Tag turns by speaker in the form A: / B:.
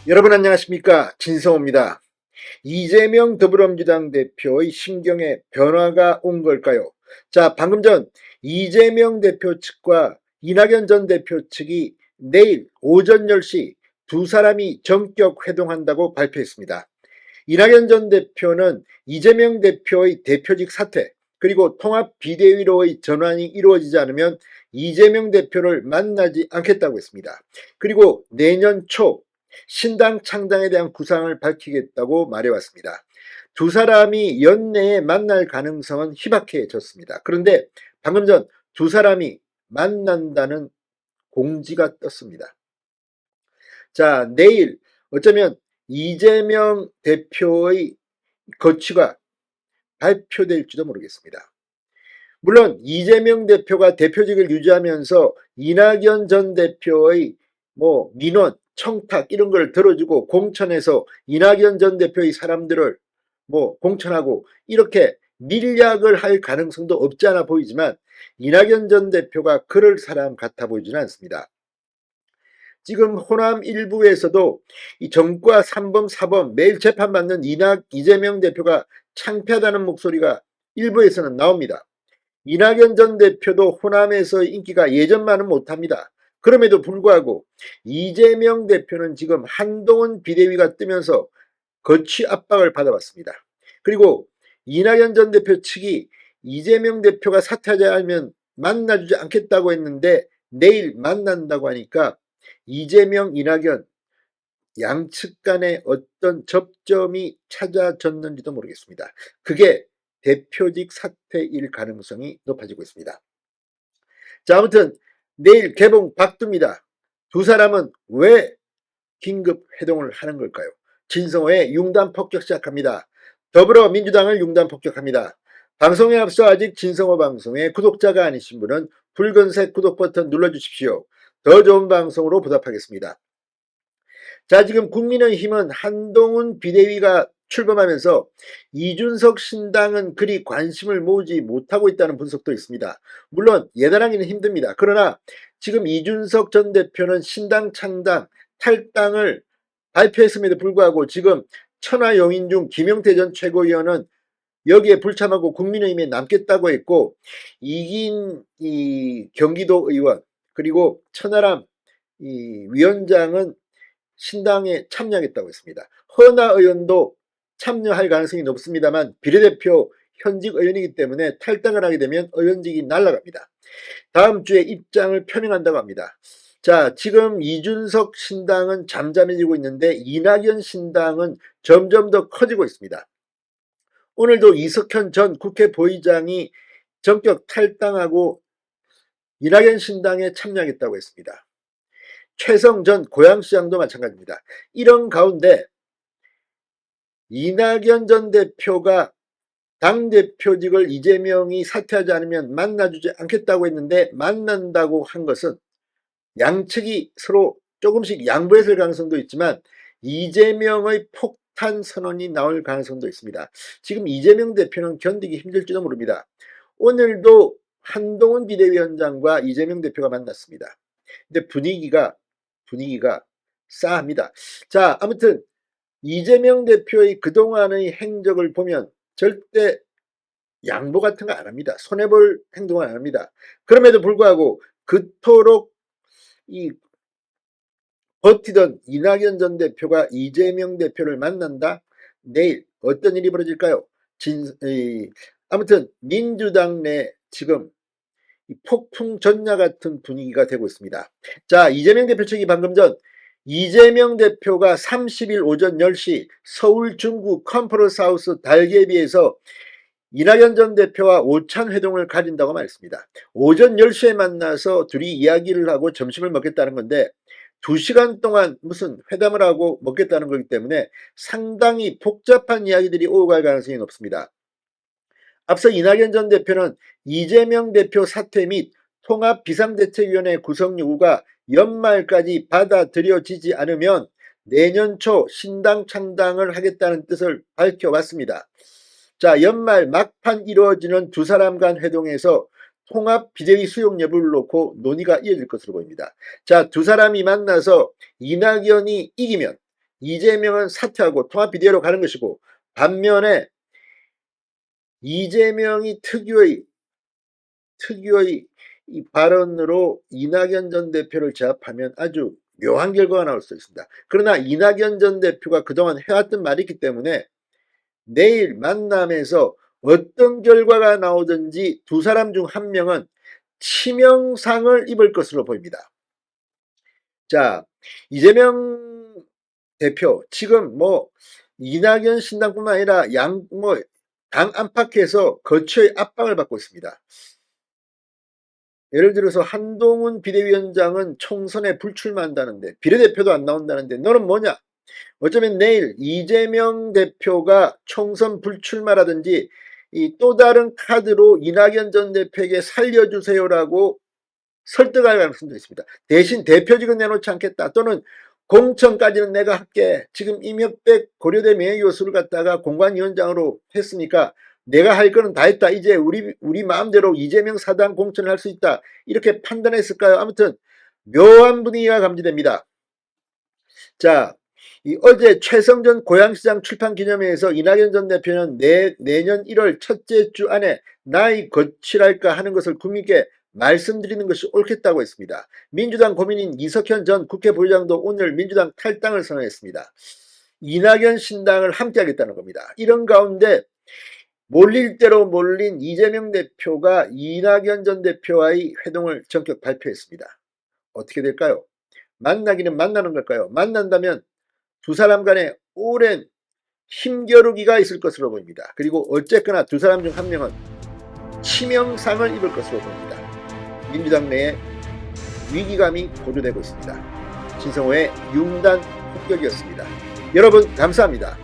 A: 여러분 안녕하십니까, 진성호입니다. 이재명 더불어민주당 대표의 심경에 변화가 온 걸까요? 자, 방금 전 이재명 대표 측과 이낙연 전 대표 측이 내일 오전 10시 두 사람이 전격 회동한다고 발표했습니다. 이낙연 전 대표는 이재명 대표의 대표직 사퇴 그리고 통합 비대위로의 전환이 이루어지지 않으면 이재명 대표를 만나지 않겠다고 했습니다. 그리고 내년 초 신당 창당에 대한 구상을 밝히겠다고 말해왔습니다. 두 사람이 연내에 만날 가능성은 희박해졌습니다. 그런데 방금 전 두 사람이 만난다는 공지가 떴습니다. 자, 내일 어쩌면 이재명 대표의 거취가 발표될지도 모르겠습니다. 물론 이재명 대표가 대표직을 유지하면서 이낙연 전 대표의 민원, 청탁 이런 걸 들어주고 공천해서 이낙연 전 대표의 사람들을 공천하고 이렇게 밀약을 할 가능성도 없지 않아 보이지만 이낙연 전 대표가 그럴 사람 같아 보이지는 않습니다. 지금 호남 일부에서도 이 정과 3범, 4범 매일 재판받는 이재명 대표가 창피하다는 목소리가 일부에서는 나옵니다. 이낙연 전 대표도 호남에서의 인기가 예전만은 못합니다. 그럼에도 불구하고 이재명 대표는 지금 한동훈 비대위가 뜨면서 거취 압박을 받아왔습니다. 그리고 이낙연 전 대표 측이 이재명 대표가 사퇴하지 않으면 만나주지 않겠다고 했는데 내일 만난다고 하니까 이재명, 이낙연 양측 간에 어떤 접점이 찾아졌는지도 모르겠습니다. 그게 대표직 사퇴일 가능성이 높아지고 있습니다. 자, 아무튼 내일 개봉 박두입니다. 두 사람은 왜 긴급 회동을 하는 걸까요? 진성호의 융단 폭격 시작합니다. 더불어민주당을 융단 폭격합니다. 방송에 앞서 아직 진성호 방송의 구독자가 아니신 분은 붉은색 구독 버튼 눌러주십시오. 더 좋은 방송으로 보답하겠습니다. 자, 지금 국민의힘은 한동훈 비대위가 출범하면서 이준석 신당은 그리 관심을 모으지 못하고 있다는 분석도 있습니다. 물론 예단하기는 힘듭니다. 그러나 지금 이준석 전 대표는 신당 창당, 탈당을 발표했음에도 불구하고 지금 천하용인 중 김용태 전 최고위원은 여기에 불참하고 국민의힘에 남겠다고 했고, 이긴 이 경기도 의원 그리고 천하람 위원장은 신당에 참여하겠다고 했습니다. 허나 의원도 참여할 가능성이 높습니다만 비례대표 현직 의원이기 때문에 탈당을 하게 되면 의원직이 날아갑니다. 다음 주에 입장을 표명한다고 합니다. 자, 지금 이준석 신당은 잠잠해지고 있는데 이낙연 신당은 점점 더 커지고 있습니다. 오늘도 이석현 전 국회 부의장이 전격 탈당하고 이낙연 신당에 참여하겠다고 했습니다. 최성 전 고양시장도 마찬가지입니다. 이런 가운데 이낙연 전 대표가 당대표직을 이재명이 사퇴하지 않으면 만나주지 않겠다고 했는데 만난다고 한 것은 양측이 서로 조금씩 양보했을 가능성도 있지만 이재명의 폭탄 선언이 나올 가능성도 있습니다. 지금 이재명 대표는 견디기 힘들지도 모릅니다. 오늘도 한동훈 비대위원장과 이재명 대표가 만났습니다. 근데 분위기가 싸합니다. 자, 아무튼 이재명 대표의 그동안의 행적을 보면 절대 양보 같은 거 안 합니다. 손해볼 행동은 안 합니다. 그럼에도 불구하고 그토록 버티던 이낙연 전 대표가 이재명 대표를 만난다? 내일 어떤 일이 벌어질까요? 아무튼 민주당 내 지금 폭풍 전야 같은 분위기가 되고 있습니다. 자, 이재명 대표 측이 방금 전 이재명 대표가 30일 오전 10시 서울 중구 컨퍼런스 하우스 달개비에서 이낙연 전 대표와 오찬 회동을 가진다고 말했습니다. 오전 10시에 만나서 둘이 이야기를 하고 점심을 먹겠다는 건데 2시간 동안 무슨 회담을 하고 먹겠다는 거기 때문에 상당히 복잡한 이야기들이 오고 갈 가능성이 높습니다. 앞서 이낙연 전 대표는 이재명 대표 사퇴 및 통합비상대책위원회 구성 요구가 연말까지 받아들여지지 않으면 내년 초 신당 창당을 하겠다는 뜻을 밝혀왔습니다. 자, 연말 막판 이루어지는 두 사람 간 회동에서 통합 비대위 수용 여부를 놓고 논의가 이어질 것으로 보입니다. 자, 두 사람이 만나서 이낙연이 이기면 이재명은 사퇴하고 통합 비대위로 가는 것이고, 반면에 이재명이 특유의 이 발언으로 이낙연 전 대표를 제압하면 아주 묘한 결과가 나올 수 있습니다. 그러나 이낙연 전 대표가 그동안 해왔던 말이 있기 때문에 내일 만남에서 어떤 결과가 나오든지 두 사람 중 한 명은 치명상을 입을 것으로 보입니다. 자, 이재명 대표 지금 뭐 이낙연 신당뿐만 아니라 당 안팎에서 거취의 압박을 받고 있습니다. 예를 들어서 한동훈 비대위원장은 총선에 불출마한다는데, 비례대표도 안 나온다는데 너는 뭐냐? 어쩌면 내일 이재명 대표가 총선 불출마라든지 이 또 다른 카드로 이낙연 전 대표에게 살려주세요라고 설득할 가능성도 있습니다. 대신 대표직은 내놓지 않겠다, 또는 공천까지는 내가 할게, 지금 임혁백 고려대 명예교수를 갖다가 공관위원장으로 했으니까 내가 할 거는 다 했다, 이제 우리 마음대로 이재명 사당 공천을 할 수 있다, 이렇게 판단했을까요? 아무튼 묘한 분위기가 감지됩니다. 자, 어제 최성전 고양시장 출판 기념회에서 이낙연 전 대표는 내년 1월 첫째 주 안에 나의 거취랄까 하는 것을 국민께 말씀드리는 것이 옳겠다고 했습니다. 민주당 고민인 이석현 전 국회 부의장도 오늘 민주당 탈당을 선언했습니다. 이낙연 신당을 함께하겠다는 겁니다. 이런 가운데 몰릴 대로 몰린 이재명 대표가 이낙연 전 대표와의 회동을 전격 발표했습니다. 어떻게 될까요? 만나기는 만나는 걸까요? 만난다면 두 사람 간에 오랜 힘겨루기가 있을 것으로 보입니다. 그리고 어쨌거나 두 사람 중 한 명은 치명상을 입을 것으로 보입니다. 민주당 내에 위기감이 고조되고 있습니다. 진성호의 융단 폭격이었습니다. 여러분 감사합니다.